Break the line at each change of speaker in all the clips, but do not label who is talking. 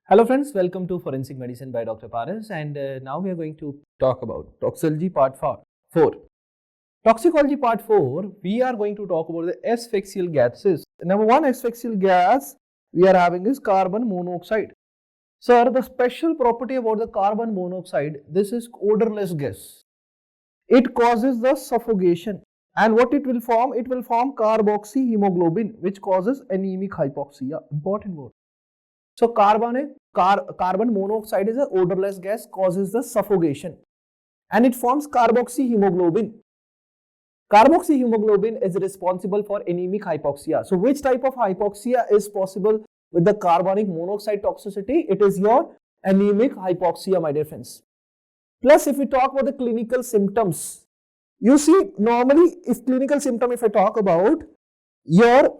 Hello friends, welcome to Forensic Medicine by Dr. Paras, and now we are going to talk about Toxicology Part 4. Toxicology Part 4, we are going to talk about the asphyxial gases. Number one asphyxial gas we are having is carbon monoxide. Sir, the special property about the carbon monoxide, this is odorless gas. It causes the suffocation, and what it will form? It will form carboxyhemoglobin, which causes anemic hypoxia. Important word. So carbon monoxide is an odorless gas, causes the suffocation, and it forms carboxyhemoglobin. Carboxyhemoglobin is responsible for anemic hypoxia. So which type of hypoxia is possible with the carbonic monoxide toxicity? It is your anemic hypoxia, my dear friends. Plus, if we talk about the clinical symptoms, you see normally if I talk about your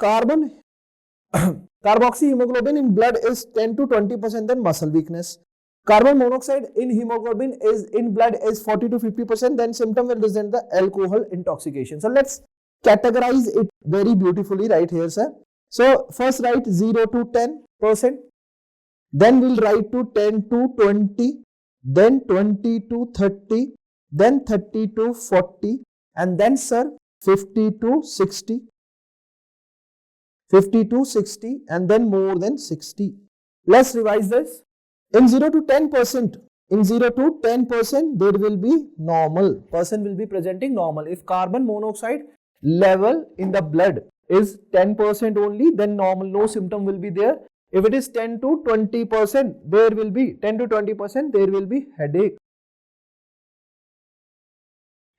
carboxyhemoglobin in blood is 10 to 20%, then muscle weakness. Carbon monoxide in hemoglobin is in blood is 40 to 50%, then symptom will present the alcohol intoxication. So let's categorize it very beautifully right here, sir. So first write 0 to 10%, then we'll write to 10 to 20, then 20 to 30, then 30 to 40, and then sir 50 to 60. 50 to 60, and then more than 60. Let's revise this. In 0 to 10%, there will be normal. Person will be presenting normal. If carbon monoxide level in the blood is 10% only, then normal, no symptom will be there. If it is 10 to 20%, there will be headache.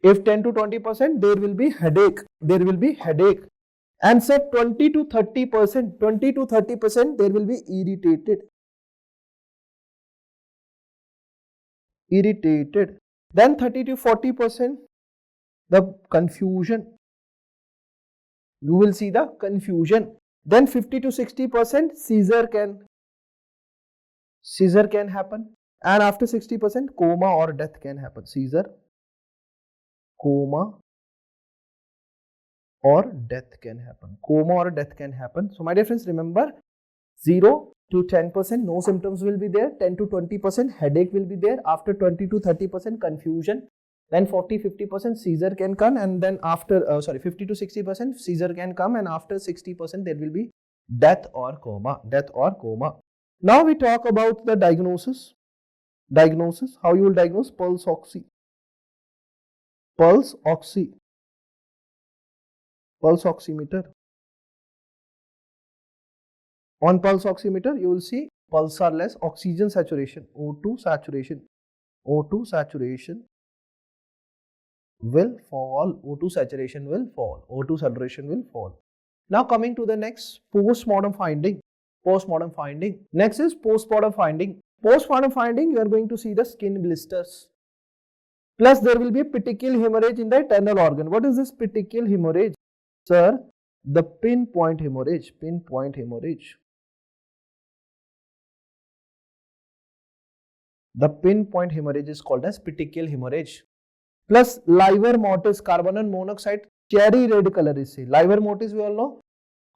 If 10 to 20%, there will be headache. And say 20 to 30%, there will be irritated. Then 30 to 40%, the confusion. You will see the confusion. Then 50 to 60%, seizure can happen. And after 60%, coma or death can happen. Seizure, coma, or death can happen. So my dear friends, remember 0 to 10%, no symptoms will be there. 10 to 20%, headache will be there. After 20 to 30%, confusion. Then 40-50% seizure can come, and then after 50 to 60% seizure can come, and after 60% there will be death or coma. Now we talk about the diagnosis. How you will diagnose? Pulse oximeter. On pulse oximeter, you will see pulsarless oxygen saturation, O2 saturation will fall. O2 saturation will fall. Now coming to the next, postmortem finding. Next is postmortem finding. You are going to see the skin blisters. Plus there will be a petechial hemorrhage in the internal organ. What is this petechial hemorrhage? Sir, the pinpoint hemorrhage. The pinpoint hemorrhage is called as petechial hemorrhage. Plus liver mortis, carbon monoxide, cherry red color is seen. Liver mortis we all know,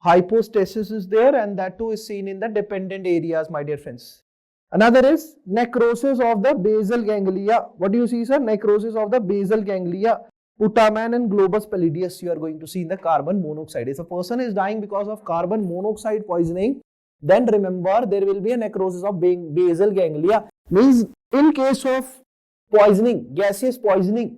hypostasis is there, and that too is seen in the dependent areas, my dear friends. Another is necrosis of the basal ganglia. What do you see, sir? Necrosis of the basal ganglia. Putamen and globus pallidus you are going to see in the carbon monoxide. If a person is dying because of carbon monoxide poisoning, then remember there will be a necrosis of basal ganglia. Means in case of poisoning, gaseous poisoning,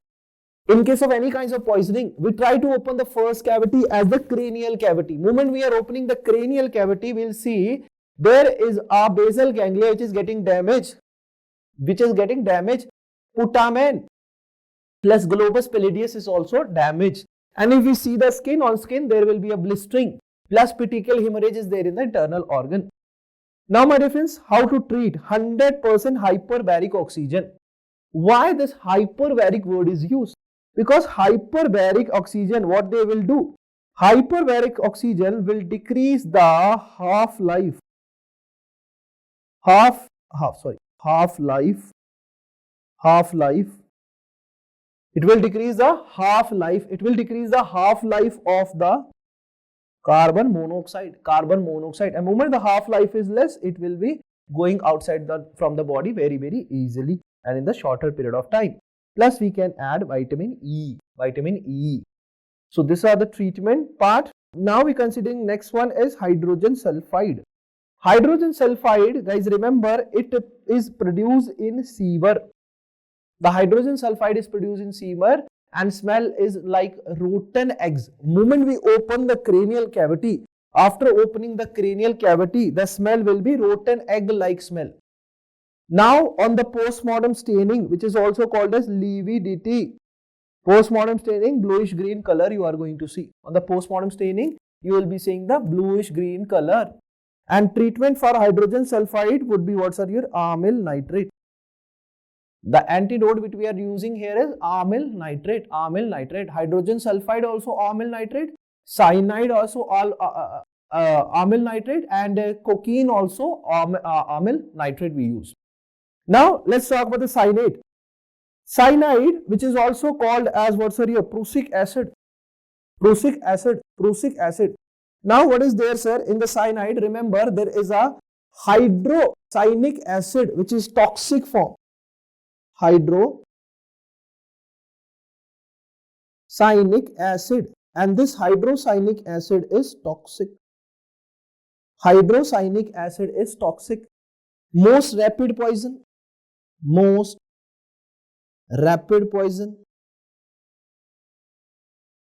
in case of any kinds of poisoning, we try to open the first cavity as the cranial cavity. Moment we are opening the cranial cavity, we will see there is a basal ganglia which is getting damaged. Putamen plus globus pallidus is also damaged. And if we see the skin, on skin there will be a blistering. Plus petechial hemorrhage is there in the internal organ. Now my dear friends, how to treat 100% hyperbaric oxygen? Why this hyperbaric word is used? Because hyperbaric oxygen, what they will do? Hyperbaric oxygen will decrease the half-life. It will decrease the half-life. It will decrease the half-life of the carbon monoxide. And moment the half-life is less, it will be going outside from the body very, very easily and in the shorter period of time. Plus we can add vitamin E. So these are the treatment part. Now we considering next one is hydrogen sulfide. Hydrogen sulfide, guys, remember it is produced in sewer. The hydrogen sulfide is produced in sewer and smell is like rotten eggs. Moment we open the cranial cavity, after opening the cranial cavity, the smell will be rotten egg like smell. Now on the postmortem staining, which is also called as lividity, postmortem staining, bluish green color you are going to see. On the postmortem staining, you will be seeing the bluish green color. And treatment for hydrogen sulfide would be what, sir? Your amyl nitrate. The antidote which we are using here is amyl nitrate. Hydrogen sulfide also amyl nitrate. Cyanide also amyl nitrate, and cocaine also amyl nitrate we use. Now let's talk about the cyanide. Cyanide, which is also called as what, sir? Your prussic acid. Prussic acid. Now what is there, sir? In the cyanide, remember there is a hydrocyanic acid which is toxic form. Hydrocyanic acid, and this hydrocyanic acid is toxic. Hydrocyanic acid is toxic. Most rapid poison.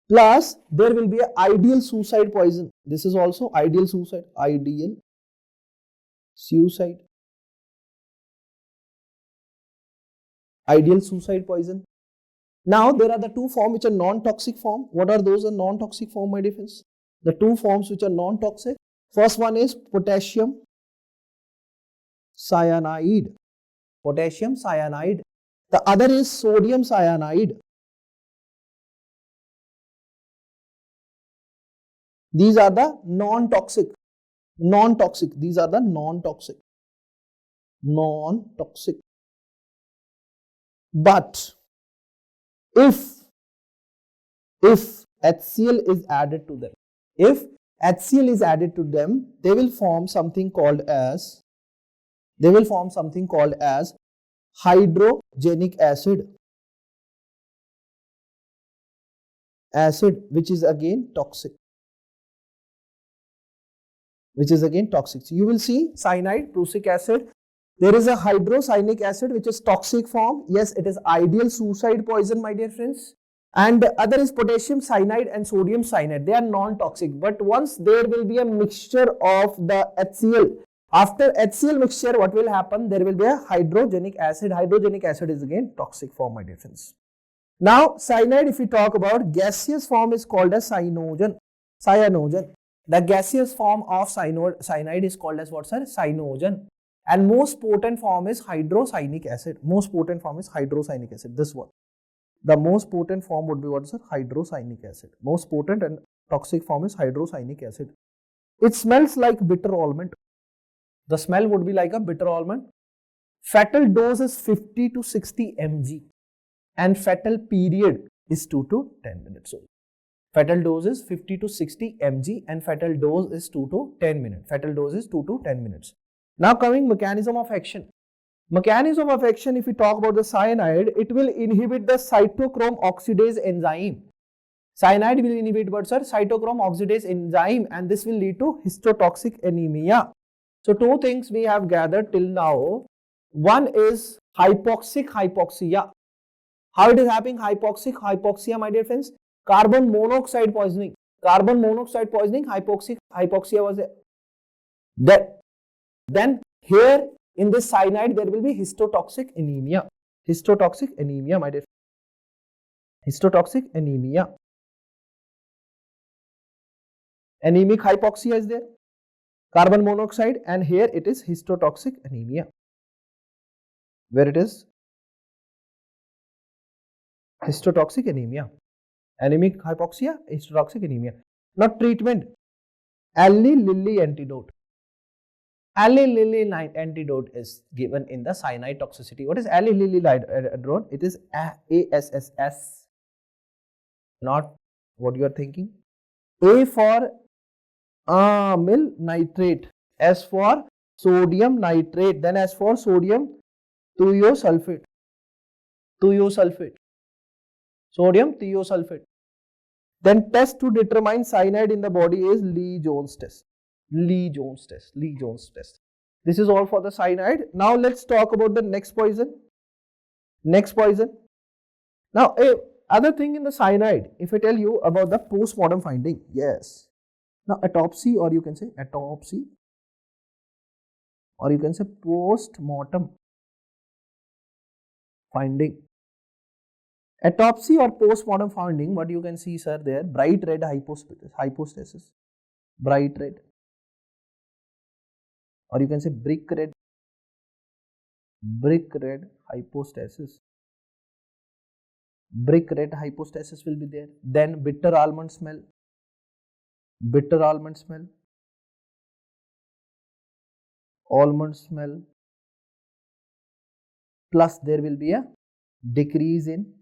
Plus there will be an ideal suicide poison. This is also ideal suicide. Ideal suicide poison. Now there are the two forms which are non-toxic form. What are those? A non-toxic form, my dear friends? The two forms which are non-toxic. First one is potassium cyanide. The other is sodium cyanide. These are the non-toxic. These are the non-toxic. But if HCl is added to them, they will form something called as hydrogenic acid, which is again toxic. So you will see cyanide, prussic acid. There is a hydrocyanic acid which is toxic form. Yes, it is ideal suicide poison, my dear friends. And the other is potassium cyanide and sodium cyanide. They are non-toxic. But once there will be a mixture of the HCl, after HCl mixture, what will happen? There will be a hydrogenic acid. Hydrogenic acid is again toxic form, my dear friends. Now, cyanide, if we talk about, gaseous form is called as cyanogen. The gaseous form of cyanide is called as what, sir? Cyanogen. And most potent form is hydrocyanic acid. This one. The most potent form would be what, sir? Hydrocyanic acid. Most potent and toxic form is hydrocyanic acid. It smells like bitter almond. The smell would be like a bitter almond. Fatal dose is 50 to 60 mg. And fatal period is 2 to 10 minutes. So, fatal dose is 50 to 60 mg and fatal dose is 2 to 10 minutes. Now coming mechanism of action. If we talk about the cyanide, it will inhibit the cytochrome oxidase enzyme. Cyanide will inhibit what, sir? Cytochrome oxidase enzyme, and this will lead to histotoxic anemia. So two things we have gathered till now. One is hypoxia. How it is happening? Hypoxia, my dear friends. Carbon monoxide poisoning, hypoxia was there. Then here in this cyanide there will be histotoxic anemia, my dear. Histotoxic anemia. Anemic hypoxia is there, carbon monoxide, and here it is histotoxic anemia, where it is histotoxic anemia. Anemic hypoxia, histotoxic anemia. Now treatment, Lilly antidote. Lilly antidote is given in the cyanide toxicity. What is Lilly antidote? It is ASSS, not what you are thinking. A for amyl nitrate, S for sodium nitrate. Then as for sodium thiosulfate, sodium thiosulfate. Then test to determine cyanide in the body is Lee-Jones test. Lee-Jones test. This is all for the cyanide. Now let's talk about the next poison. Now, other thing in the cyanide, if I tell you about the postmortem finding, yes. Now, autopsy, or you can say postmortem finding. Autopsy or postmortem finding, what you can see, sir, there, bright red hypostasis, bright red, or you can say brick red hypostasis. Brick red hypostasis will be there. Then bitter almond smell, plus there will be a decrease in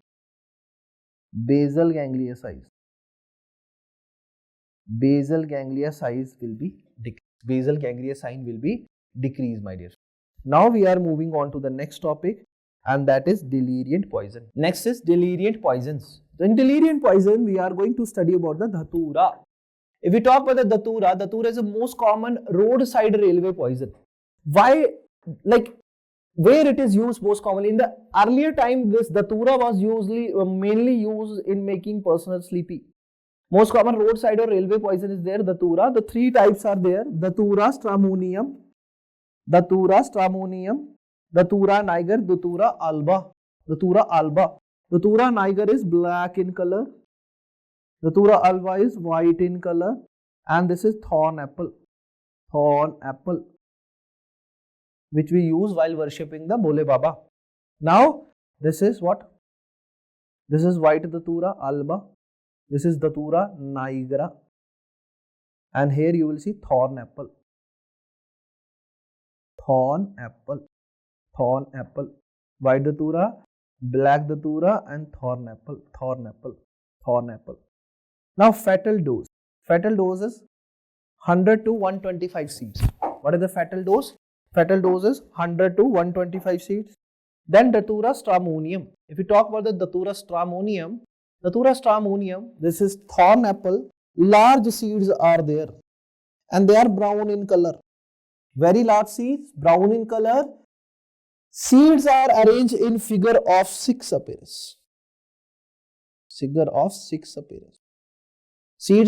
basal ganglia size. Basal ganglia size will be decreased. Basal ganglia sign will be decreased, my dear. Now we are moving on to the next topic, and that is deliriant poison. Next is deliriant poisons. So in deliriant poison, we are going to study about the dhatura. If we talk about the dhatura is the most common roadside railway poison. Why? Like, where it is used most commonly? In the earlier time, this dhatura was usually mainly used in making persons sleepy. Most common roadside or railway poison is there, dhatura. The three types are there: dhatura stramonium, dhatura niger, dhatura alba. Dhatura niger is black in color, dhatura alba is white in color, and this is thorn apple, which we use while worshipping the Bole Baba. Now, this is what? This is white dhatura alba, this is dhatura nigra, and here you will see thorn apple. White dhatura, black dhatura, and thorn apple. Now, fatal dose. Fatal dose is 100 to 125 seeds. What is the fatal dose? Fatal dose is 100 to 125 seeds. Then dhatura stramonium. If you talk about the dhatura stramonium, this is thorn apple. Large seeds are there, and they are brown in color. Very large seeds, brown in color. Seeds are arranged in figure of 6 appearance. Seeds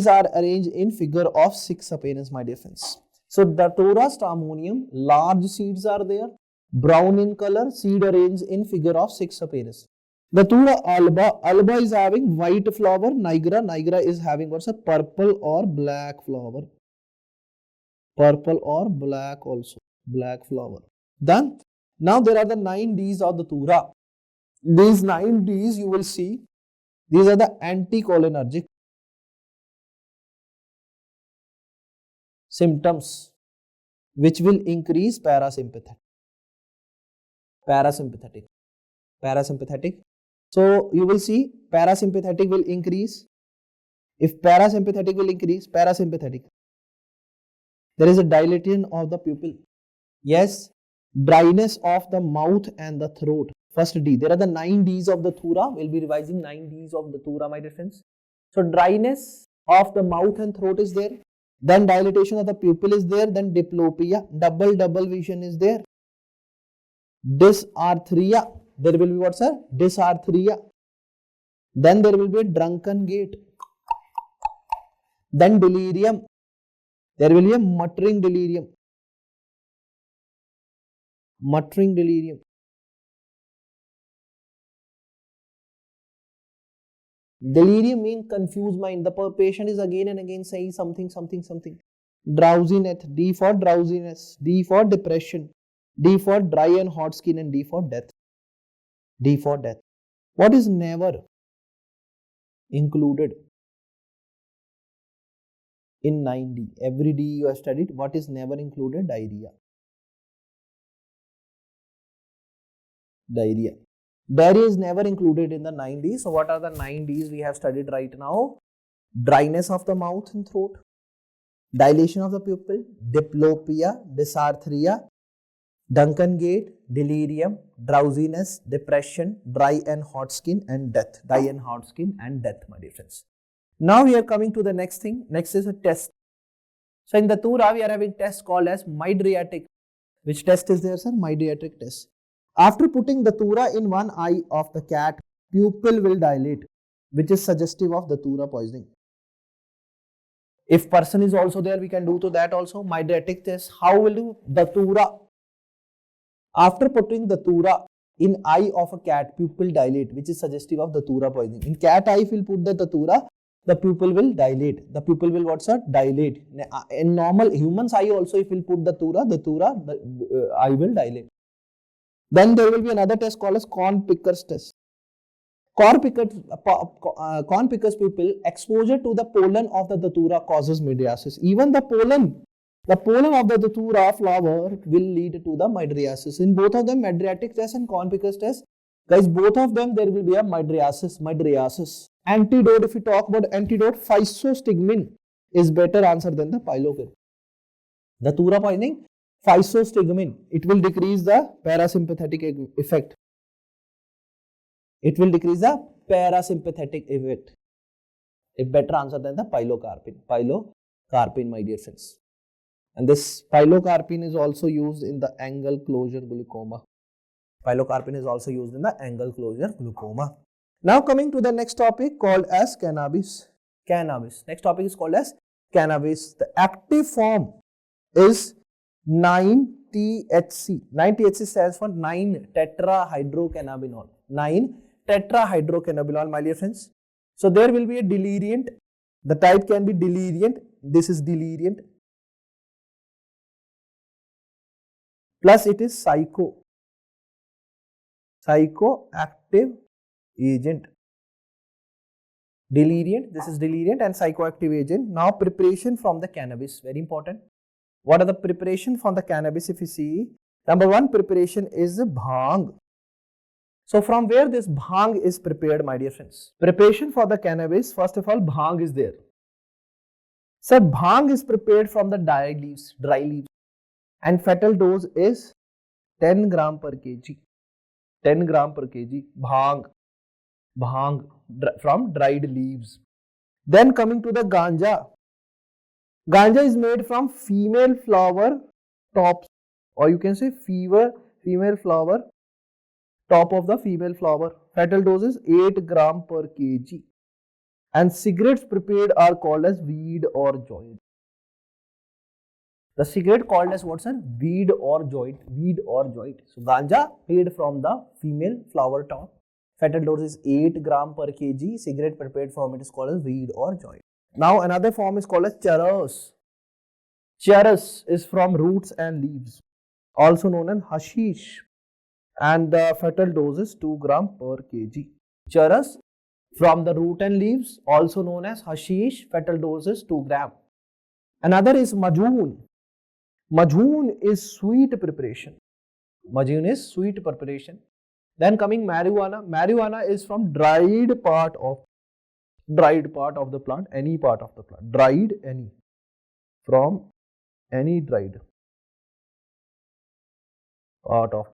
are arranged in figure of 6 appearance, my dear friends. So, dhatura stramonium, large seeds are there, brown in color, seed arranged in figure of 6 appearance. Dhatura alba is having white flower, nigra is having what's a purple or black flower. Black flower. Then, now there are the 9 Ds of dhatura. These 9 Ds you will see, these are the anticholinergic symptoms which will increase parasympathetic. So you will see parasympathetic will increase. If parasympathetic will increase, parasympathetic, there is a dilation of the pupil. Yes, dryness of the mouth and the throat. First D. There are the 9 Ds of the dhatura. We'll be revising 9 Ds of the dhatura, my dear friends. So dryness of the mouth and throat is there. Then dilatation of the pupil is there. Then diplopia, double vision is there. Dysarthria, there will be what, sir? Dysarthria. Then there will be a drunken gait. Then delirium. There will be a muttering delirium. Delirium means confused mind. The patient is again and again saying something. Drowsiness, D for drowsiness, D for depression, D for dry and hot skin, and D for death. What is never included in 9D? Every D you have studied. What is never included? Diarrhea. Diarrhea is never included in the 9Ds. So what are the 9Ds we have studied right now? Dryness of the mouth and throat, dilation of the pupil, diplopia, dysarthria, Duncan gate, delirium, drowsiness, depression, dry and hot skin and death. Dry and hot skin and death, my dear friends. Now we are coming to the next thing. Next is a test. So in the Datura, we are having test called as mydriatic. Which test is there, sir? Mydriatic test. After putting the Datura in one eye of the cat, pupil will dilate, which is suggestive of the Datura poisoning. If person is also there, we can do to that also. Mydriatic test. How will do the Datura? After putting the Datura in eye of a cat, pupil dilate, which is suggestive of the Datura poisoning. In cat eye, if we will put the Datura, the pupil will dilate. The pupil will what, sir? Dilate. In normal human's eye also, if we will put the Datura, the eye will dilate. Then there will be another test called as corn picker's test. Corn picker's pupil, exposure to the pollen of the Datura causes mydriasis. Even the pollen of the Datura flower will lead to the mydriasis. In both of them, mydriatic test and corn picker's test, guys, both of them there will be a mydriasis. Antidote, if we talk about antidote, physostigmine is better answer than the pilocarpine. The Datura poisoning, physostigmine, it will decrease the parasympathetic effect. It will decrease the parasympathetic effect. A better answer than the pilocarpine. Pilocarpine, my dear friends. And this pilocarpine is also used in the angle closure glaucoma. Pilocarpine is also used in the angle closure glaucoma. Now coming to the next topic called as cannabis. Next topic is called as cannabis. The active form is 9-THC. 9-THC stands for 9-tetrahydrocannabinol. 9-tetrahydrocannabinol, my dear friends. So there will be a deliriant. The type can be deliriant. This is deliriant. Plus it is psychoactive agent. Deliriant, this is deliriant and psychoactive agent. Now preparation from the cannabis, very important. What are the preparation from the cannabis if you see? Number one preparation is bhang. So from where this bhang is prepared, my dear friends? Preparation for the cannabis, first of all, bhang is there. So bhang is prepared from the dry leaves. And fatal dose is 10 gram per kg. 10 gram per kg. Bhang from dried leaves. Then coming to the ganja. Ganja is made from female flower tops, or you can say female flower, top of the female flower. Fatal dose is 8 gram per kg. And cigarettes prepared are called as weed or joint. The cigarette called as what, sir? Weed or joint. So ganja made from the female flower top. Fatal dose is 8 gram per kg. Cigarette prepared from it is called as weed or joint. Now another form is called as charas. Charas is from roots and leaves, also known as hashish. And the fatal dose is 2 gram per kg. Charas from the root and leaves, also known as hashish. Fatal dose is 2 gram. Another is majoon. Majoon is sweet preparation. Then coming marijuana. Marijuana is from dried part of the plant, any part of the plant. Dried, any. From any dried part of.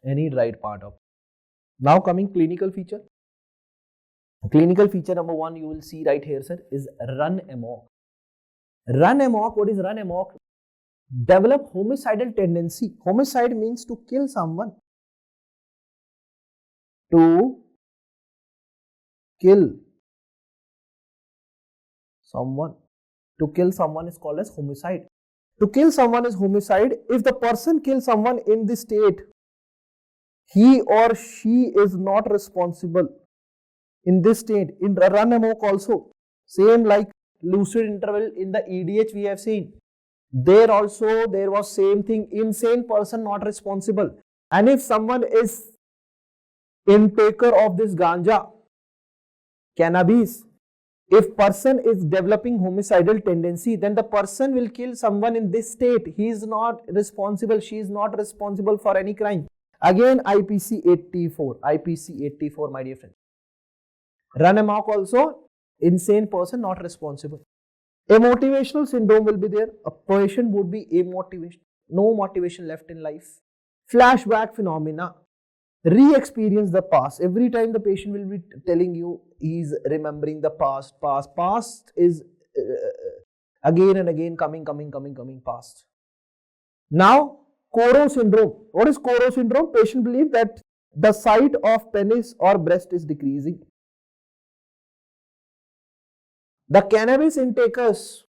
Any dried part of. Now coming clinical feature. Clinical feature number one you will see right here, sir, is run amok. Run amok, what is run amok? Develop homicidal tendency. Homicide means to kill someone. To kill someone. To kill someone is called as homicide. To kill someone is homicide. If the person kills someone in this state, he or she is not responsible. In this state, in run amok also, same like lucid interval in the EDH we have seen. There also there was same thing, insane person not responsible. And if someone is intaker of this ganja, cannabis, if person is developing homicidal tendency, then the person will kill someone in this state. He is not responsible, she is not responsible for any crime. Again IPC 84, my dear friend. Run amok also, insane person, not responsible. Amotivational syndrome will be there. A patient would be amotivated, no motivation left in life. Flashback phenomena, re-experience the past. Every time the patient will be telling you he's remembering the past is again and again coming past. Now, Coro syndrome. What is Coro syndrome? Patient believe that the size of penis or breast is decreasing. The cannabis intakers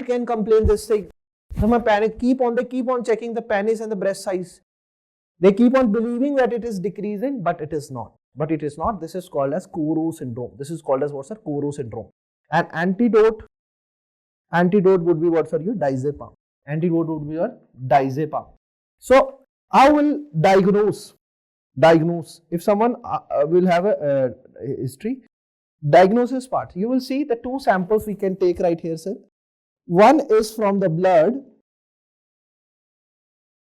can complain this thing. They keep on checking the penis and the breast size. They keep on believing that it is decreasing, but it is not. This is called as Coro syndrome. This is called as what's a Coro syndrome. And antidote would be what's your diazepam. Antidote would be your diazepam. So how will diagnose? If someone will have a history, diagnosis part, you will see the two samples we can take right here, sir. One is from the blood,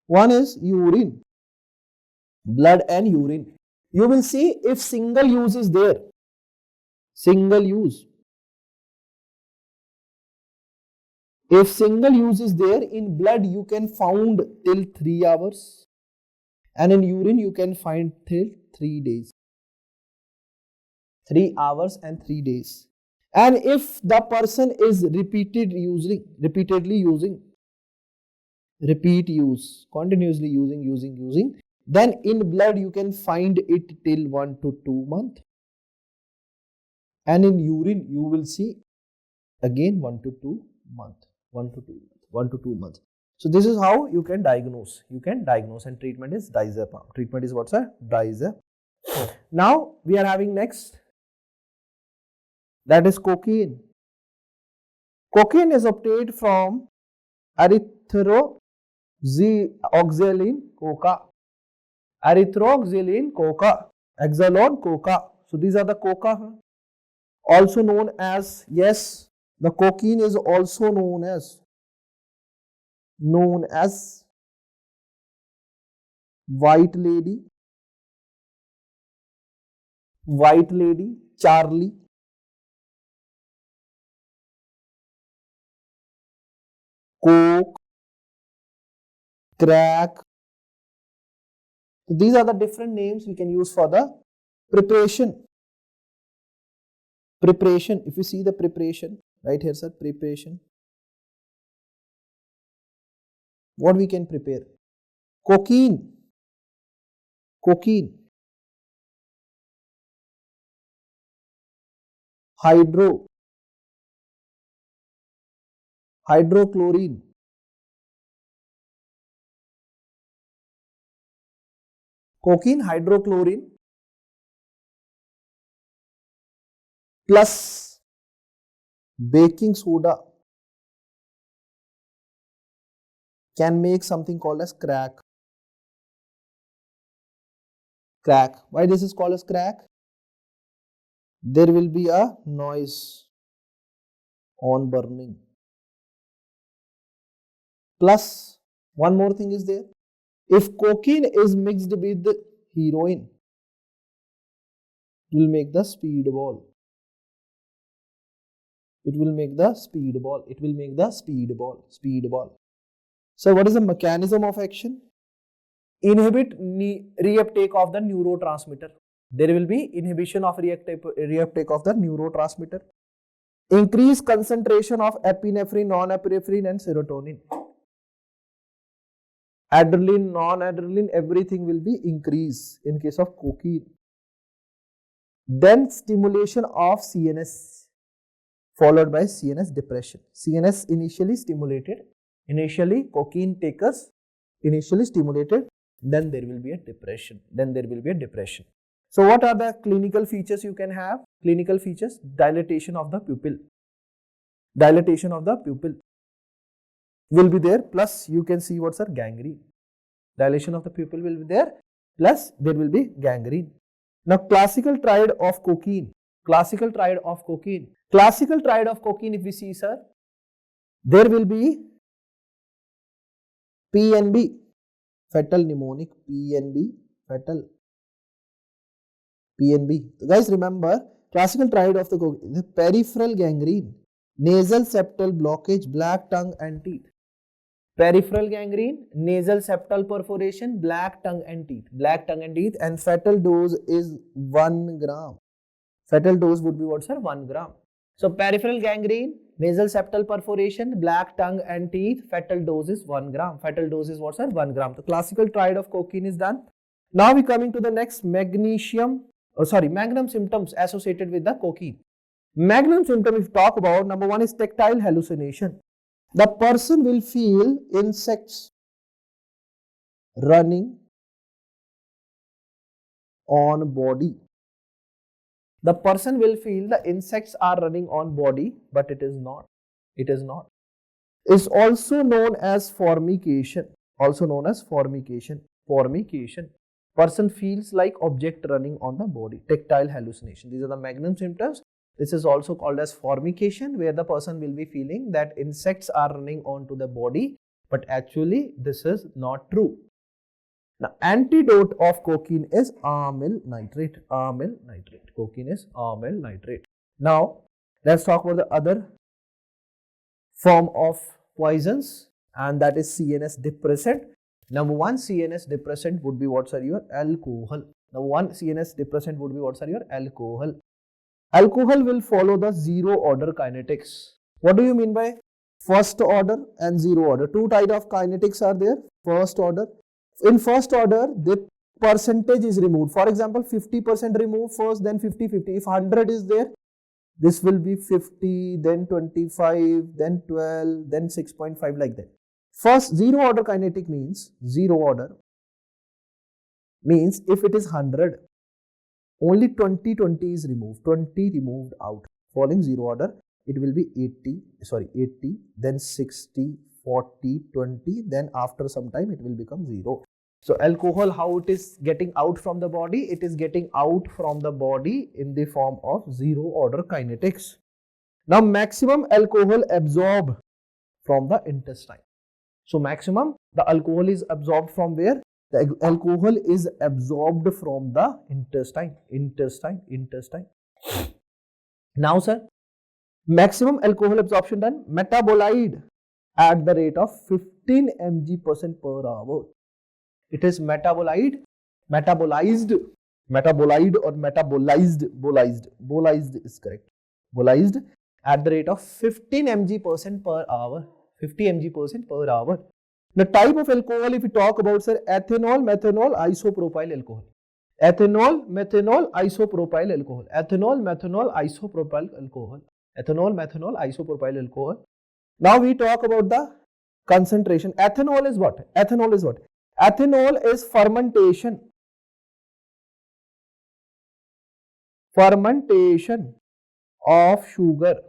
one is urine, blood and urine. You will see if single use is there, single use. If single use is there, in blood you can find till 3 hours and in urine you can find till 3 days. 3 hours and 3 days. And if the person is repeatedly using, repeat use, continuously using, then in blood you can find it till 1 to 2 months. And in urine you will see again 1 to 2 months. 1 to 2 months. So this is how you can diagnose. And treatment is diazepam. Treatment is what's a diazepam. Now we are having next. That is cocaine. Cocaine is obtained from erythroxylene coca. Erythroxylene coca. Hexalon coca. So these are the coca. Also known as, yes, the cocaine is also known as white lady, Charlie, coke, crack. So these are the different names we can use for the preparation. If you see the preparation right here, sir, preparation. What we can prepare? Cocaine, hydrochlorine, cocaine, hydrochlorine plus baking soda can make something called as crack. Why this is called as crack? There will be a noise on burning. Plus, one more thing is there. If cocaine is mixed with heroin, it will make the speedball. So what is the mechanism of action? Inhibit reuptake of the neurotransmitter. There will be inhibition of reuptake of the neurotransmitter. Increase concentration of epinephrine, norepinephrine and serotonin. Adrenaline, non-adrenaline, everything will be increased in case of cocaine. Then stimulation of CNS followed by CNS depression. CNS initially stimulated, cocaine takers initially stimulated, then there will be a depression. So what are the clinical features you can have? Clinical features: dilatation of the pupil. Will be there, plus you can see what's a gangrene. Dilation of the pupil will be there, plus there will be gangrene. Now classical triad of cocaine, if we see, sir, there will be PNB, fetal pneumonic, PNB. So guys, remember Classical triad of the cocaine, the peripheral gangrene, nasal septal blockage, black tongue and teeth. Peripheral gangrene, nasal septal perforation, black tongue and teeth. Black tongue and teeth, and fatal dose is 1 gram. Fatal dose would be what, sir? 1 gram. So peripheral gangrene, nasal septal perforation, black tongue and teeth, fatal dose is 1 gram. Fatal dose is what, sir? 1 gram. The classical triad of cocaine is done. Now we coming to the next magnum symptoms associated with the cocaine. Magnum symptom, if you talk about, number 1 is tactile hallucination. The person will feel insects running on body. The person will feel the insects are running on body, but it is not. It is not. It's also known as formication. Also known as formication. Formication. Person feels like object running on the body. Tactile hallucination. These are the magnum symptoms. This is also called as formication, where the person will be feeling that insects are running onto the body, but actually this is not true. Now, antidote of cocaine is amyl nitrate. Amyl nitrate. Cocaine is amyl nitrate. Now, let's talk about the other form of poisons, and that is CNS depressant. Number 1 CNS depressant would be what, sir? Your alcohol. Number 1 CNS depressant would be what, sir? Your alcohol. Alcohol will follow the zero order kinetics. What do you mean by first order and zero order? Two types of kinetics are there. First order. In first order, the percentage is removed. For example, 50% removed first, then 50-50. If 100 is there, this will be 50, then 25, then 12, then 6.5, like that. First, zero order kinetic means, zero order means if it is 100, only 20 is removed, 20 removed out. Following zero order, it will be 80, then 60, 40, 20, then after some time it will become 0. So alcohol, how it is getting out from the body? It is getting out from the body in the form of zero order kinetics. Now maximum alcohol absorbed from the intestine. So maximum, the alcohol is absorbed from where? The alcohol is absorbed from the intestine. Now, sir, maximum alcohol absorption done, metabolized at the rate of 15 mg % per hour. It is metabolized is correct. Metabolized at the rate of 15 mg % per hour. 50 mg % per hour. The type of alcohol, if we talk about, sir, ethanol, methanol, isopropyl alcohol. Ethanol, methanol, isopropyl alcohol. Ethanol, methanol, isopropyl alcohol. Ethanol, methanol, isopropyl alcohol. Now we talk about the concentration. Ethanol is what? Ethanol is what? Ethanol is fermentation. Fermentation of sugar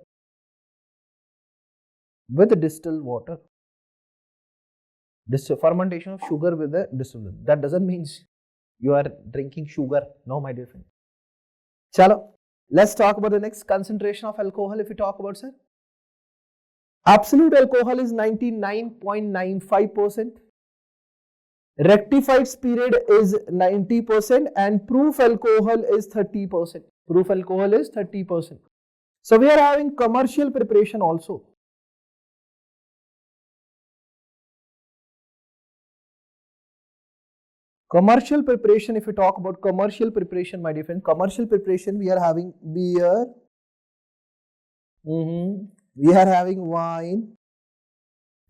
with distilled water. This fermentation of sugar with the distilled. That doesn't mean you are drinking sugar. No, my dear friend. Chalo, let's talk about the next concentration of alcohol. If we talk about, sir, absolute alcohol is 99.95%. Rectified spirit is 90%, and proof alcohol is 30%. Proof alcohol is 30%. So we are having commercial preparation also. Commercial preparation, if we talk about commercial preparation, my dear friend, commercial preparation, we are having beer, we are having wine,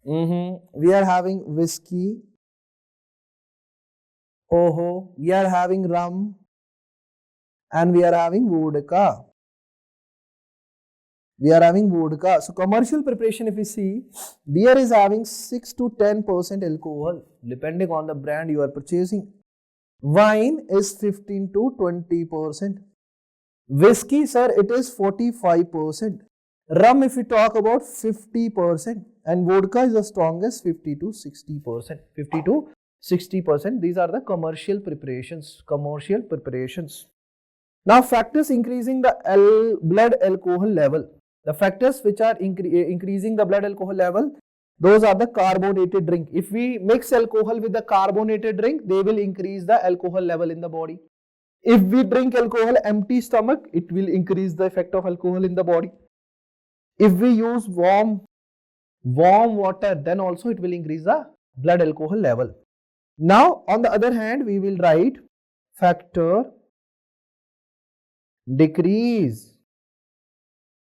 we are having whiskey, we are having rum, and we are having vodka. We are having vodka. So commercial preparation, if we see, beer is having 6 to 10% alcohol, depending on the brand you are purchasing. Wine is 15 to 20%. Whiskey, sir, it is 45%. Rum, if we talk about, 50%. And vodka is the strongest, 50 to 60%. 50 to 60%. These are the commercial preparations. Commercial preparations. Now, factors increasing the blood alcohol level. The factors which are increasing the blood alcohol level, those are the carbonated drink. If we mix alcohol with the carbonated drink, they will increase the alcohol level in the body. If we drink alcohol empty stomach, it will increase the effect of alcohol in the body. If we use warm water, then also it will increase the blood alcohol level. Now, on the other hand, we will write factor decrease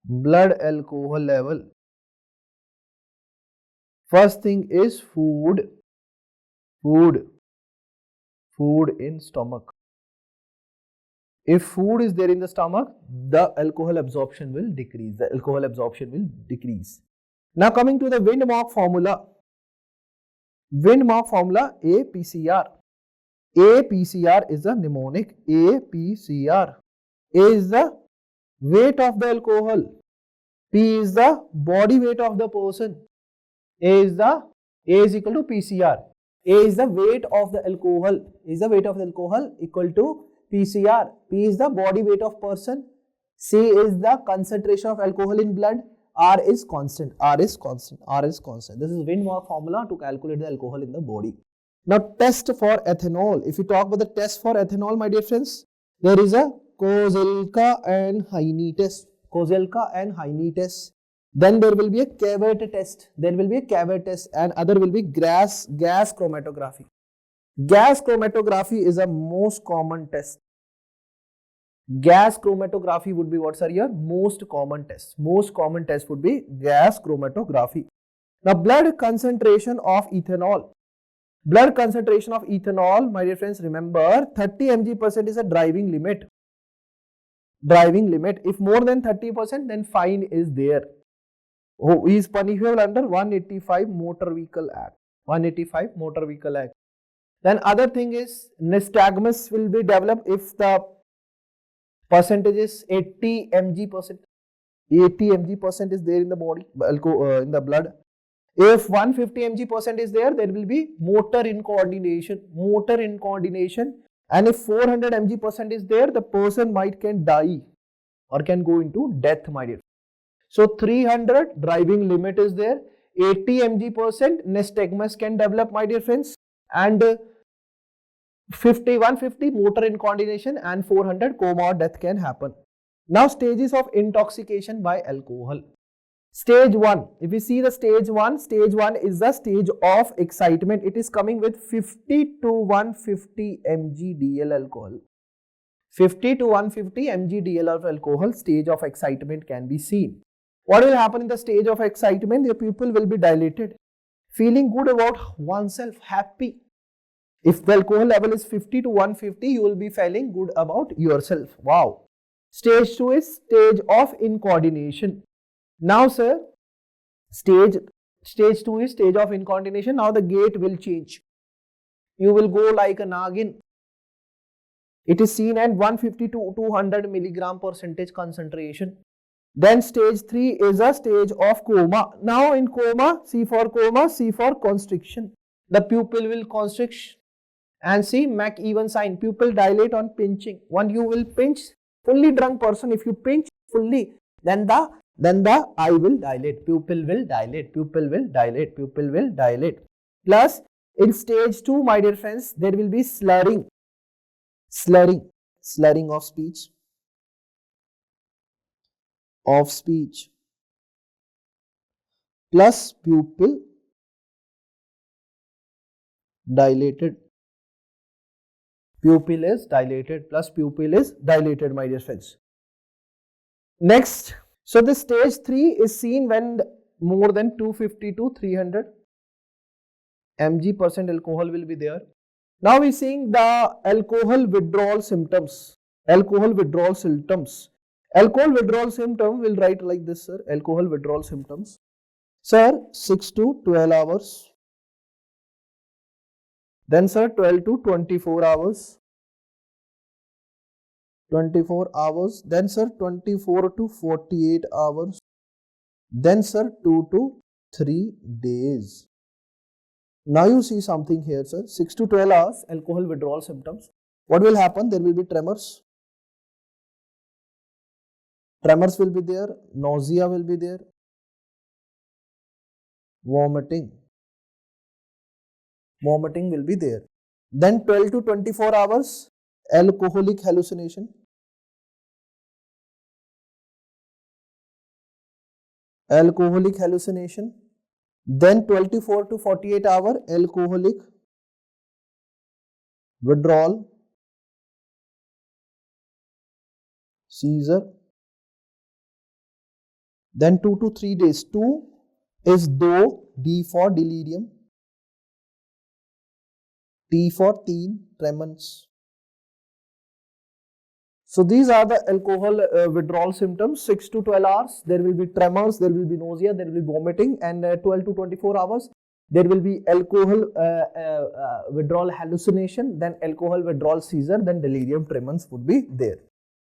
blood alcohol level. First thing is food in stomach. If food is there in the stomach, the alcohol absorption will decrease. Now coming to the Windmark formula. Windmark formula APCR. APCR is a mnemonic. APCR. A is the weight of the alcohol. P is the body weight of the person. A is equal to PCR. A is the weight of the alcohol. Equal to PCR. P is the body weight of person. C is the concentration of alcohol in blood. R is constant. This is Windmark formula to calculate the alcohol in the body. Now test for ethanol. If you talk about the test for ethanol, my dear friends, there is a Kozelka and Heine test. Then there will be a Cavert test. And other will be gas chromatography. Gas chromatography is a most common test. Gas chromatography would be what, sir? Your most common test. Most common test would be gas chromatography. Now, blood concentration of ethanol. Blood concentration of ethanol, my dear friends, remember 30 mg% is a driving limit. If more than 30%, then fine is there. Who is punishable under 185 Motor Vehicle Act. Then other thing is nystagmus will be developed if the percentage is 80 mg%. 80 mg% is there in the body, in the blood. If 150 mg% is there, there will be motor incoordination. And if 400 mg% is there, the person can die or can go into death, my dear. So 300 driving limit is there. 80 mg% nystagmus can develop, my dear friends, and 150 motor incoordination and 400 coma or death can happen. Now stages of intoxication by alcohol. Stage 1, if we see the stage 1 is the stage of excitement. It is coming with 50 to 150 mg DL alcohol. 50 to 150 mg DL of alcohol, stage of excitement can be seen. What will happen in the stage of excitement? The pupil will be dilated, feeling good about oneself, happy. If the alcohol level is 50 to 150, you will be feeling good about yourself. Wow. Stage 2 is stage of incoordination. Now, sir, stage 2 is stage of incoordination. Now the gait will change. You will go like a Nagin. It is seen at 150 to 200 milligram percentage concentration. Then stage 3 is a stage of coma. Now in coma, C for constriction. The pupil will constrict and see Mach-Even sign. Pupil dilate on pinching. When you will pinch, fully drunk person, if you pinch fully, then the eye will dilate, pupil will dilate. Plus, in stage 2, my dear friends, there will be slurring of speech. Plus pupil dilated. Pupil is dilated, my dear friends. Next, so the stage 3 is seen when more than 250 to 300 mg% alcohol will be there. Now we are seeing the alcohol withdrawal symptoms. Alcohol withdrawal symptom will write like this, sir. Alcohol withdrawal symptoms. Sir, 6 to 12 hours. Then, sir, 12 to 24 hours. 24 hours. Then, sir, 24 to 48 hours. Then, sir, 2 to 3 days. Now you see something here, sir. 6 to 12 hours, alcohol withdrawal symptoms. What will happen? There will be tremors. Tremors will be there. Nausea will be there. Vomiting will be there. Then 12 to 24 hours, alcoholic hallucination, then 24 to 48 hour alcoholic withdrawal, seizure, then 2 to 3 days. 2 is D for delirium, T for teen, tremens. So these are the alcohol withdrawal symptoms. 6 to 12 hours, there will be tremors, there will be nausea, there will be vomiting, and 12 to 24 hours, there will be alcohol withdrawal hallucination, then alcohol withdrawal seizure, then delirium tremens would be there.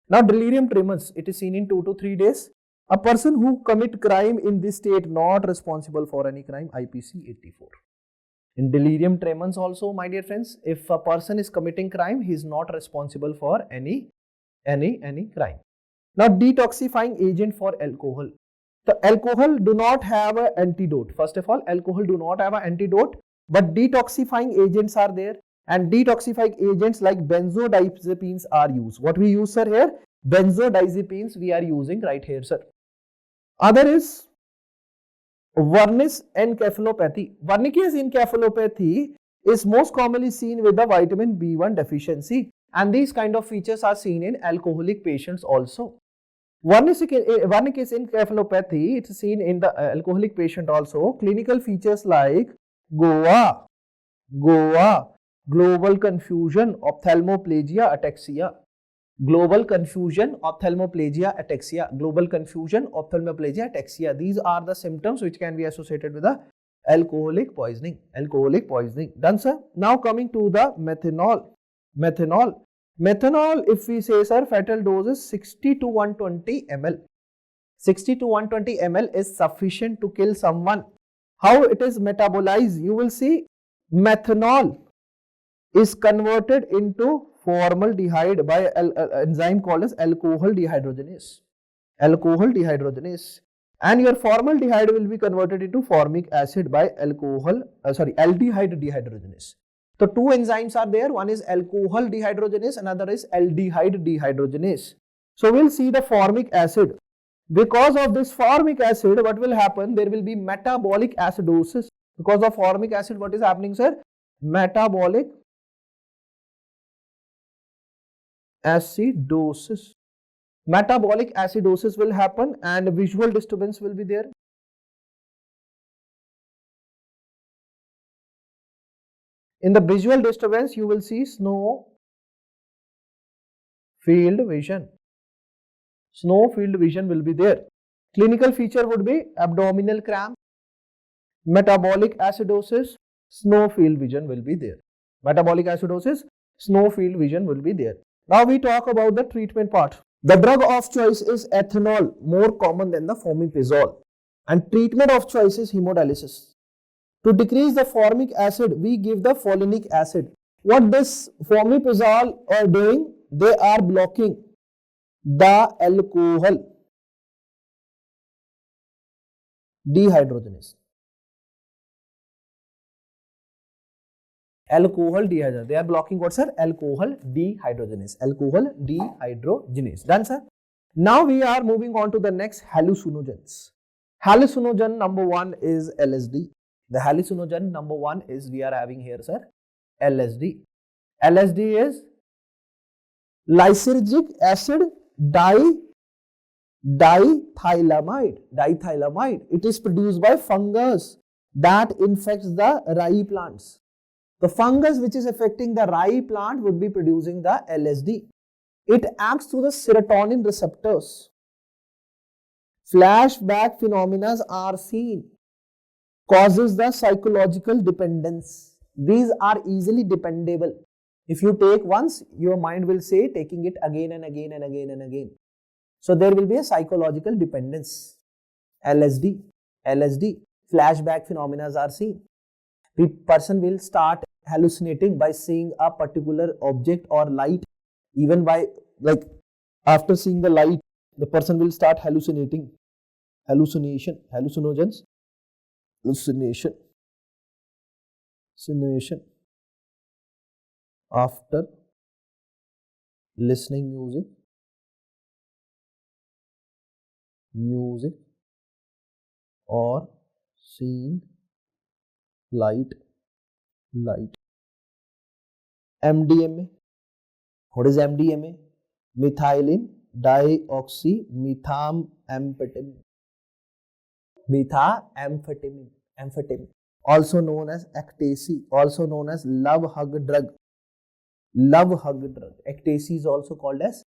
Now delirium tremens, it is seen in 2 to 3 days. A person who commit crime in this state not responsible for any crime, IPC 84. In delirium tremens also, my dear friends, if a person is committing crime, he is not responsible for any crime. Now detoxifying agent for alcohol. The alcohol do not have an antidote. First of all, alcohol do not have an antidote, but detoxifying agents are there, and detoxifying agents like benzodiazepines are used. What we use, sir, here? Benzodiazepines we are using right here, sir. Other is Wernicke's encephalopathy. Wernicke's encephalopathy is most commonly seen with the vitamin B1 deficiency, and these kind of features are seen in alcoholic patients also. Wernicke's encephalopathy, it's seen in the alcoholic patient also. Clinical features like GOA, global confusion, ophthalmoplegia, ataxia. Global confusion, ophthalmoplegia, ataxia. Global confusion, ophthalmoplegia, ataxia. These are the symptoms which can be associated with the alcoholic poisoning. Done, sir? Now coming to the methanol. Methanol, if we say, sir, fatal dose is 60 to 120 ml. 60 to 120 ml is sufficient to kill someone. How it is metabolized? You will see methanol is converted into formaldehyde by an enzyme called as alcohol dehydrogenase. And your formaldehyde will be converted into formic acid by aldehyde dehydrogenase. So two enzymes are there. One is alcohol dehydrogenase, another is aldehyde dehydrogenase. So we'll see the formic acid. Because of this formic acid, what will happen? There will be metabolic acidosis. Because of formic acid, what is happening, sir? Metabolic acidosis. Metabolic acidosis will happen and visual disturbance will be there. In the visual disturbance, you will see snow field vision. Snow field vision will be there. Clinical feature would be abdominal cramp, metabolic acidosis, snow field vision will be there. Metabolic acidosis, snow field vision will be there. Now we talk about the treatment part. The drug of choice is ethanol, more common than the fomepizole. And treatment of choice is hemodialysis. To decrease the formic acid, we give the folinic acid. What this fomepizole are doing? They are blocking the alcohol dehydrogenase. They are blocking what, sir? Alcohol dehydrogenase. Done, sir? Now we are moving on to the next, hallucinogens. Hallucinogen number 1 is LSD. The hallucinogen number 1 is, we are having here, sir, LSD. LSD is lysergic acid dithylamide. It is produced by fungus that infects the rye plants. The fungus which is affecting the rye plant would be producing the LSD. It acts through the serotonin receptors. Flashback phenomena are seen. Causes the psychological dependence. These are easily dependable. If you take once, your mind will say taking it again and again and again and again. So there will be a psychological dependence. LSD, flashback phenomena are seen. The person will start hallucinating by seeing a particular object or light. Even by, like, after seeing the light, the person will start hallucinating. Hallucinogens. Hallucination after listening music or seeing light. MDMA. What is MDMA? Methylene dioxymethamphetamine. Amphetamine. Also known as ecstasy, also known as love hug drug. Ecstasy is also called as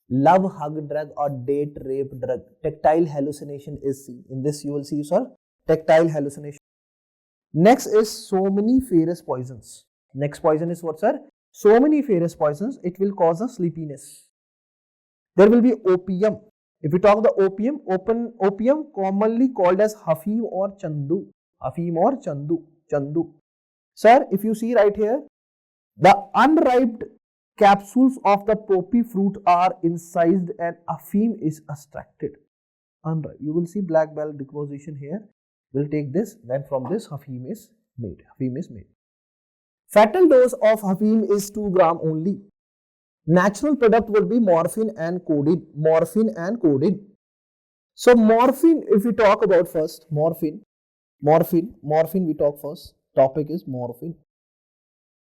love hug drug or date rape drug. Tactile hallucination is seen. In this you will see, sir, tactile hallucination. Next is somniferous poisons. Next poison is what, sir? Somniferous poisons. It will cause a sleepiness. There will be opium. If we talk the opium commonly called as Hafeem or Chandu. Sir, if you see right here, the unripe capsules of the poppy fruit are incised and Hafeem is extracted. Unripe. You will see black ball deposition here. We'll take this, then from this Hafeem is made. Fatal dose of Hafeem is 2 gram only. Natural product would be morphine and codeine. So morphine, if we talk about first, morphine we talk first. Topic is morphine.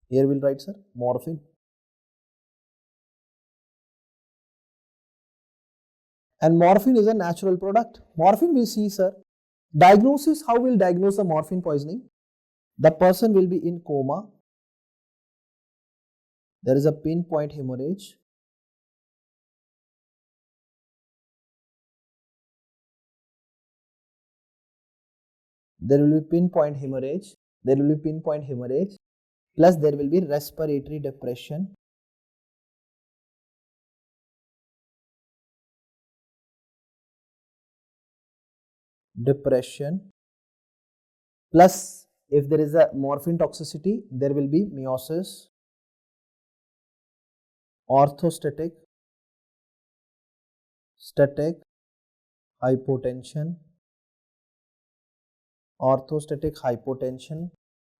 Here we'll write, sir, morphine. And morphine is a natural product. Morphine we see, sir. Diagnosis, how we'll diagnose the morphine poisoning? The person will be in coma. There is a pinpoint hemorrhage. There will be pinpoint hemorrhage. Plus there will be respiratory depression. Plus if there is a morphine toxicity, there will be meiosis, orthostatic, hypotension,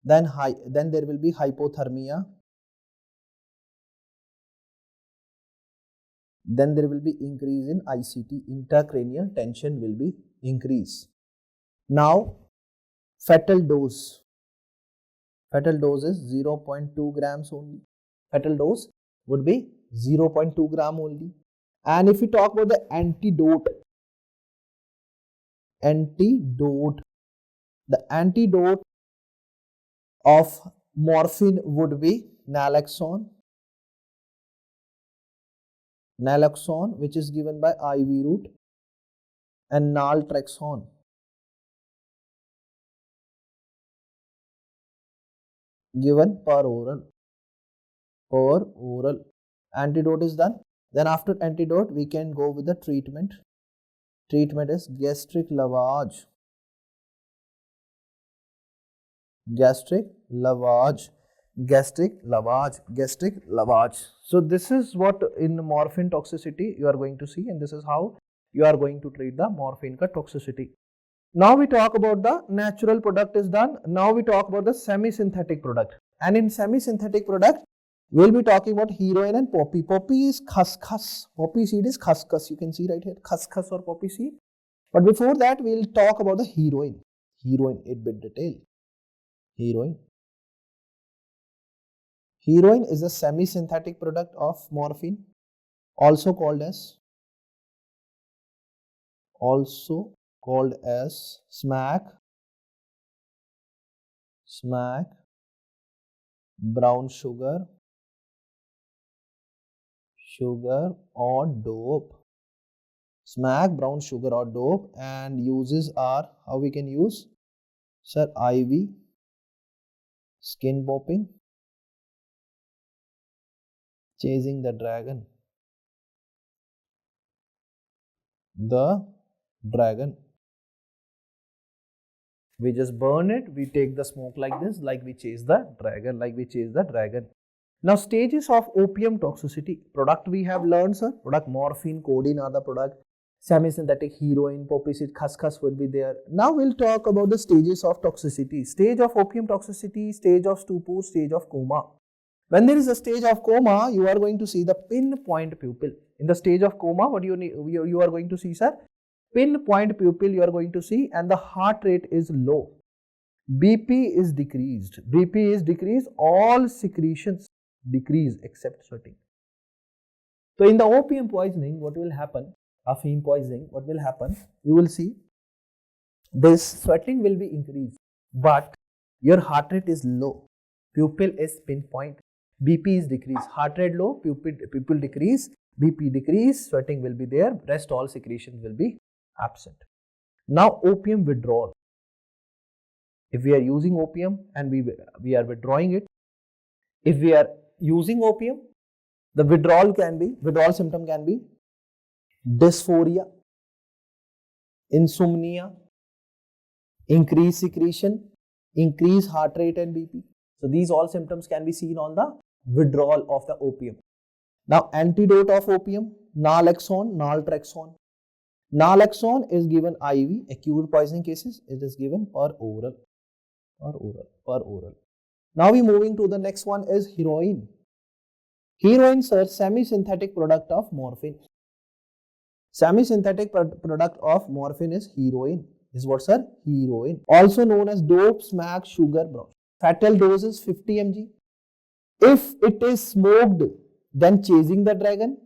then there will be hypothermia, then there will be increase in ICT, intracranial tension will be increased. Now fatal dose is 0.2 grams only. Fatal dose would be 0.2 gram only. And if we talk about the antidote, the antidote of morphine would be naloxone, which is given by IV route, and naltrexone. Given per oral. Antidote is done. Then after antidote, we can go with the treatment. Treatment is gastric lavage. So this is what in morphine toxicity you are going to see, and this is how you are going to treat the morphine ka toxicity. Now we talk about the natural product is done. Now we talk about the semi-synthetic product. And in semi-synthetic product, we'll be talking about heroin and poppy. Poppy is khaskhas. Poppy seed is khaskhas. You can see right here, khaskhas or poppy seed. But before that, we'll talk about the heroin. Heroin, 8-bit detail. Heroin is a semi-synthetic product of morphine, also called as smack, brown sugar or dope. Smack, brown sugar or dope, and uses are, how we can use, sir, IV, skin popping, chasing the dragon. We just burn it, we take the smoke like this, like we chase the dragon. Now stages of opium toxicity. Product we have learned, sir. Product morphine, codeine are the product. Semi-synthetic heroin, poppy seed, khaskhas would be there. Now we'll talk about the stages of toxicity. Stage of opium toxicity, stage of stupor, stage of coma. When there is a stage of coma, you are going to see the pinpoint pupil. In the stage of coma, what you are going to see, sir? Pinpoint pupil you are going to see, and the heart rate is low. BP is decreased. BP is decreased. All secretions decrease except sweating. So in the opium poisoning, what will happen? Afim poisoning, what will happen? You will see this sweating will be increased, but your heart rate is low. Pupil is pinpoint. BP is decreased. Heart rate low, pupil decrease, BP decrease, sweating will be there, rest all secretions will be absent. Now opium withdrawal. If we are using opium and we are withdrawing it, if we are using opium, the withdrawal symptom can be dysphoria, insomnia, increased secretion, increased heart rate and BP. So these all symptoms can be seen on the withdrawal of the opium. Now antidote of opium, naloxone, naltrexone. Naloxone is given IV, acute poisoning cases, it is given per oral. Now we moving to the next one is heroin. Heroin, sir, semi-synthetic product of morphine. Semi-synthetic product of morphine is heroin. Is what, sir? Heroin. Also known as dope, smack, sugar, brush. Fatal dose is 50 mg. If it is smoked, then chasing the dragon.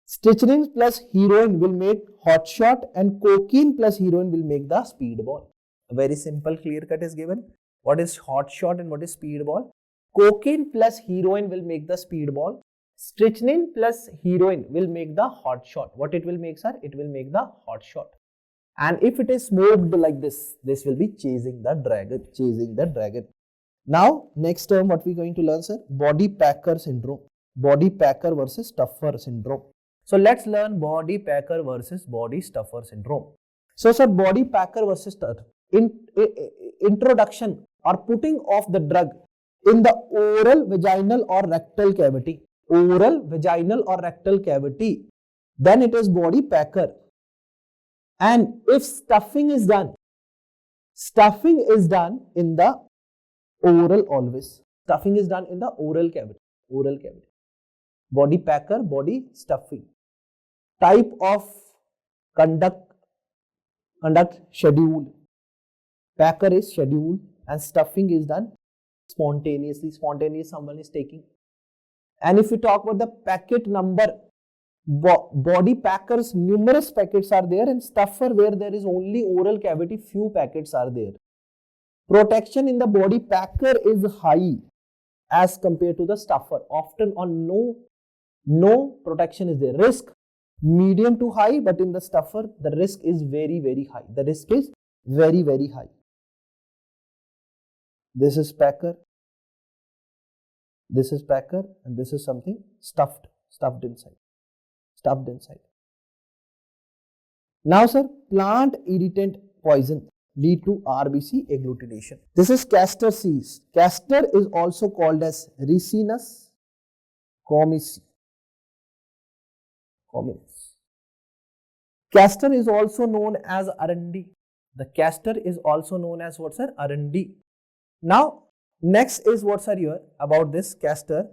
Strychnine plus heroin will make hot shot, and cocaine plus heroin will make the speedball. A very simple clear cut is given. What is hot shot and what is speedball? Cocaine plus heroin will make the speedball. Strychnine plus heroin will make the hot shot. What it will make, sir? It will make the hot shot. And if it is smoked like this will be chasing the dragon. Now, next term what we are going to learn, sir? Body packer syndrome. Body packer versus stuffer syndrome. So let's learn body packer versus body stuffer syndrome. So, sir, body packer versus stuffer. Introduction or putting of the drug in the oral, vaginal or rectal cavity. Oral, vaginal or rectal cavity. Then it is body packer. And if stuffing is done in the oral always. Stuffing is done in the oral cavity. Body packer, body stuffing. Type of conduct schedule. Packer is scheduled and stuffing is done spontaneously. Spontaneous someone is taking. And if we talk about the packet number, body packers, numerous packets are there, and stuffer where there is only oral cavity, few packets are there. Protection in the body packer is high as compared to the stuffer. Often on no protection is there. Risk medium to high, but in the stuffer the risk is very, very high. The risk is very, very high. This is packer, and this is something stuffed inside. Now, sir, plant irritant poison lead to RBC agglutination. This is castor seeds. Castor is also called as Ricinus communis. Castor is also known as Arundi. The castor is also known as what, sir? Arundi. Now, next is what, sir, here about this castor.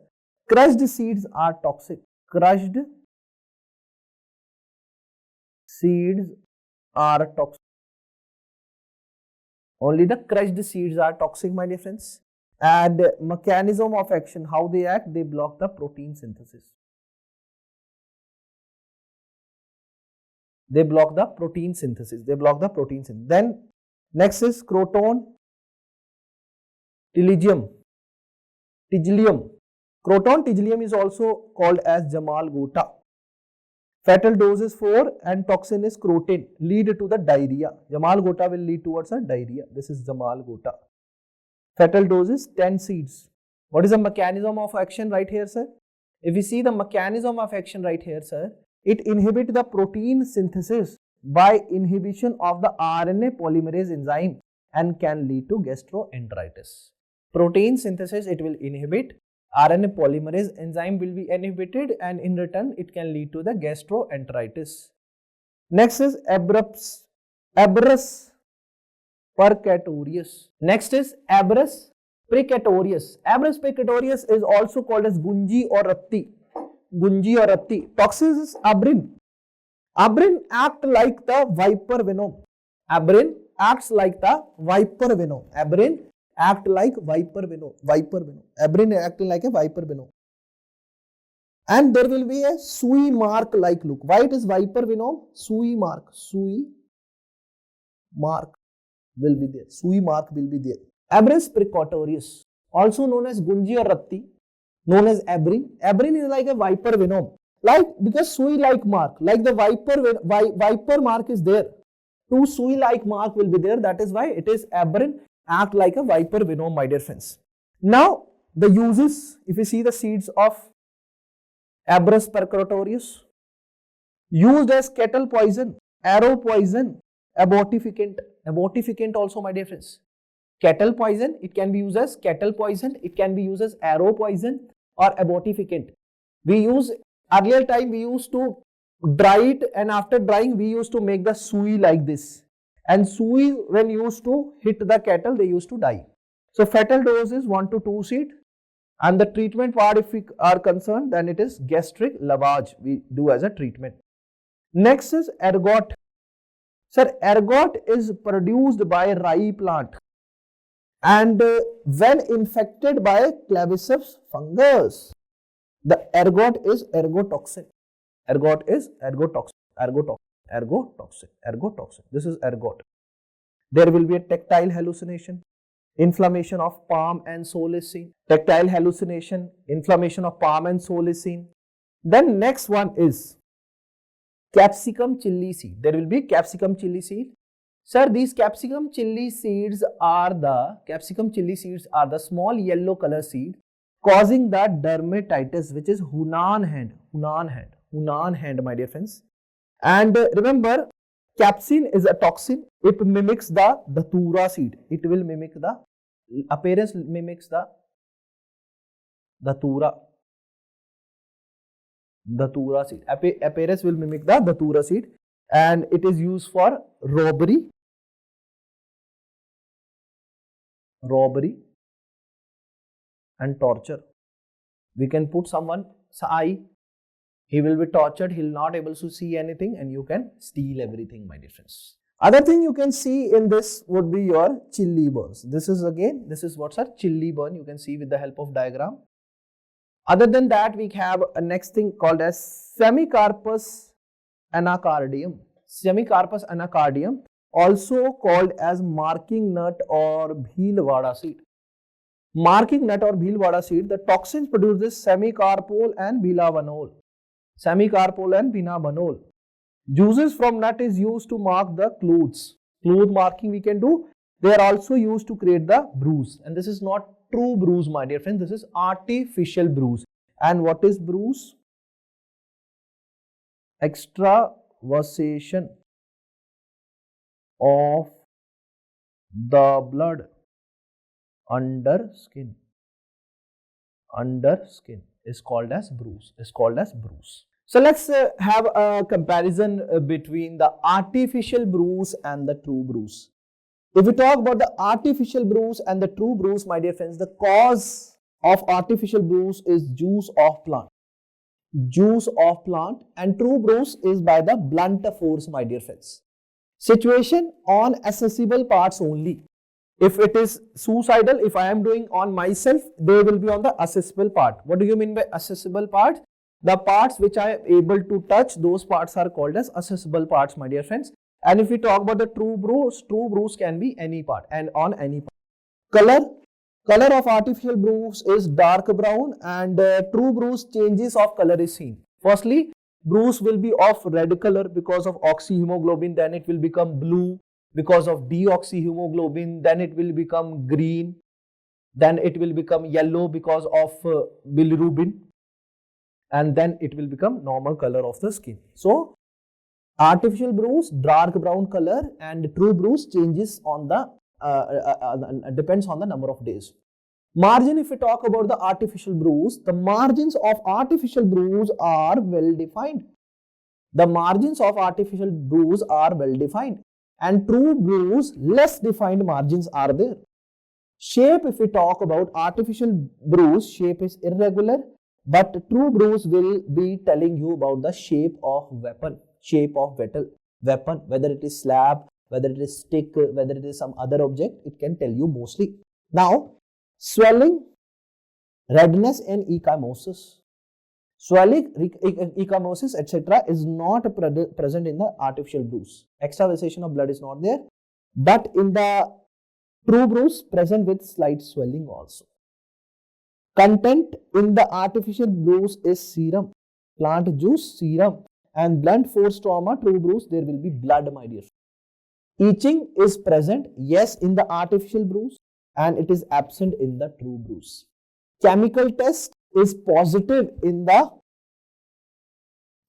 Crushed seeds are toxic. Crushed seeds are toxic. Only the crushed seeds are toxic, my dear friends. And mechanism of action, how they act, they block the protein synthesis. Then next is croton tillicium. Croton tillicium is also called as Jamal gota. Fatal dose is 4 and toxin is crotin, lead to the diarrhea. Jamal gota will lead towards a diarrhea. This is Jamal gota. Fatal dose is 10 seeds. What is the mechanism of action right here, sir? If we see the mechanism of action right here, sir, it inhibits the protein synthesis by inhibition of the RNA polymerase enzyme and can lead to gastroenteritis. Protein synthesis it will inhibit, RNA polymerase enzyme will be inhibited, and in return it can lead to the gastroenteritis. Next is Abrus percatorius. precatorius. Abrus precatorius is also called as gunji or ratti. Gunji or ratti. Toxis is abrin. Abrin act like the viper venom. Abrin acts like the viper venom. Abrin act like viper venom. Viper venom. Abrin acting like a viper venom. And there will be a sui mark like look. Why it is viper venom? Sui mark. Sui mark will be there. Sui mark will be there. Abrus precatorius, also known as gunji or ratti, known as abrin. Abrin is like a viper venom. Like, because sui like mark, like the viper mark is there. Two sui like mark will be there. That is why it is abrin, act like a viper venom, my dear friends. Now, the uses, if you see the seeds of Abrus precatorius, used as cattle poison, arrow poison, abortifacient. Abortifacient also, my dear friends. Cattle poison, it can be used as cattle poison, it can be used as arrow poison or abortifacient. We use, earlier time we used to dry it, and after drying we used to make the sui like this. And sui, when used to hit the cattle, they used to die. So fatal dose is 1 to 2 seed. And the treatment part, if we are concerned, then it is gastric lavage we do as a treatment. Next is ergot. Sir, ergot is produced by rye plant, and when infected by claviceps fungus, the ergot is ergotoxic. Ergot is ergotoxic. Ergotoxic. This is ergot. There will be a tactile hallucination, inflammation of palm and solicine. Tactile hallucination, inflammation of palm and solicine. Then next one is capsicum chilli seed. There will be capsicum chilli seed. Sir, these capsicum chilli seeds are the small yellow color seed causing the dermatitis, which is Hunan hand, my dear friends. And remember, capsin is a toxin. It mimics the datura seed. It will mimic the appearance, mimics the datura seed. Appearance will mimic the datura seed, and it is used for robbery and torture. We can put someone's eye, he will be tortured, he will not able to see anything, and you can steal everything, my dear friends. Other thing you can see in this would be your chilli burns. This is what's a chilli burn, you can see with the help of diagram. Other than that, we have a next thing called as semicarpus anacardium. Semicarpus anacardium, also called as marking nut or bhilwada seed. Marking nut or bhilwada seed, the toxins produces semicarpol and bilabanol. Juices from nut is used to mark the clothes. Cloth marking we can do. They are also used to create the bruise. And this is not true bruise, my dear friends. This is artificial bruise. And what is bruise? Extravasation of the blood under skin is called as bruise. So let's have a comparison between the artificial bruise and the true bruise. If we talk about the artificial bruise and the true bruise, my dear friends, the cause of artificial bruise is juice of plant. And true bruise is by the blunt force, my dear friends. Situation on accessible parts only. If it is suicidal, if I am doing on myself, they will be on the accessible part. What do you mean by accessible part? The parts which I am able to touch, those parts are called as accessible parts, my dear friends. And if we talk about the true bruise can be any part and on any part. Color of artificial bruise is dark brown, and true bruise changes of color is seen. Firstly, bruise will be of red color because of oxyhemoglobin, then it will become blue because of deoxyhemoglobin, then it will become green, then it will become yellow because of bilirubin, and then it will become normal color of the skin. So artificial bruise dark brown color, and true bruise changes on the depends on the number of days. Margin, if we talk about the artificial bruise, the margins of artificial bruise are well defined. And true bruise, less defined margins are there. Shape, if we talk about artificial bruise, shape is irregular, but true bruise will be telling you about the shape of weapon, whether it is slab, whether it is stick, whether it is some other object, it can tell you mostly. Now, swelling, redness and ecchymosis. Swelling, ecchymosis, etc. is not present in the artificial bruise. Extravasation of blood is not there, but in the true bruise present with slight swelling also. Content in the artificial bruise is serum, plant juice, serum, and blunt force trauma, true bruise, there will be blood, my dear. Itching is present, yes, in the artificial bruise, and it is absent in the true bruise. Chemical test is positive in the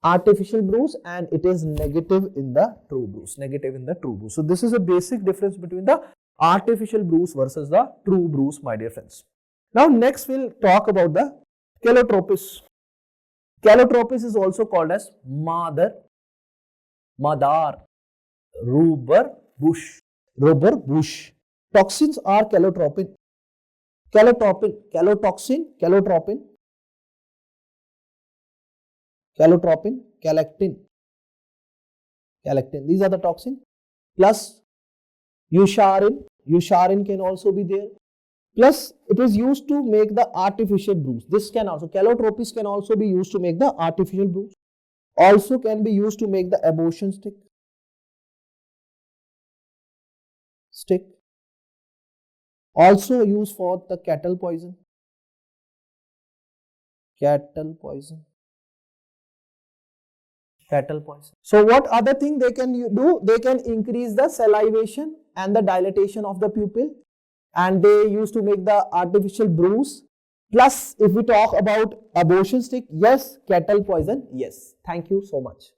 artificial bruise and it is negative in the true bruise. So this is a basic difference between the artificial bruise versus the true bruise, my dear friends. Now next we'll talk about the calotropis. Calotropis is also called as madar, rubber bush. Toxins are calotropin, calotropin, calactin. These are the toxins. Plus eucharin can also be there. Plus it is used to make the artificial bruise. This can also, calotropis can also be used to make the artificial bruise. Also can be used to make the abortion stick. Also used for the cattle poison. So what other thing they can do? They can increase the salivation and the dilatation of the pupil, and they used to make the artificial bruise. Plus, if we talk about abortion stick, yes. Cattle poison, yes. Thank you so much.